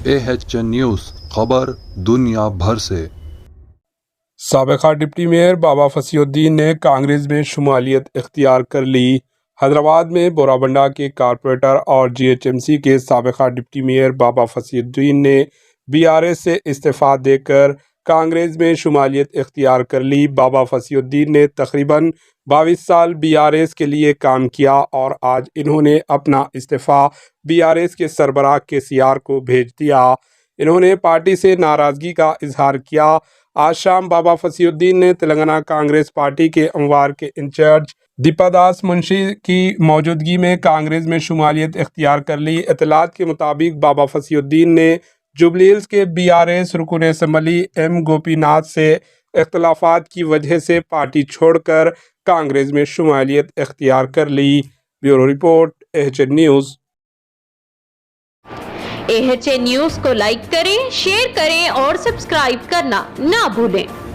AHN news خبر دنیا بھر سے۔ سابقہ ڈپٹی میئر بابا فصیح الدین نے کانگریس میں شمولیت اختیار کر لی۔ حیدرآباد میں بورابنڈہ کے کارپوریٹر اور GHMC کے سابقہ ڈپٹی میئر بابا فصیح الدین نے BRS سے استعفیٰ دے کر کانگریس میں شمولیت اختیار کر لی۔ بابا فصیح الدین نے تقریباً 22 سال BRS کے لیے کام کیا اور آج انہوں نے اپنا استعفیٰ BRS کے سربراہ KCR کو بھیج دیا۔ انہوں نے پارٹی سے ناراضگی کا اظہار کیا۔ آج شام بابا فصیح الدین نے تلنگانہ کانگریس پارٹی کے اموار کے انچارج دیپا داس منشی کی موجودگی میں کانگریس میں شمولیت اختیار کر لی۔ اطلاعات کے مطابق بابا فصیح الدین نے جوبلی ہلز کے BRS رکن اسمبلی M گوپی ناتھ سے اختلافات کی وجہ سے پارٹی چھوڑ کر کانگریس میں شمولیت اختیار کر لی۔ Bureau report AHN news. AHN news کو لائک کریں، شیئر کریں اور سبسکرائب کرنا نہ بھولیں۔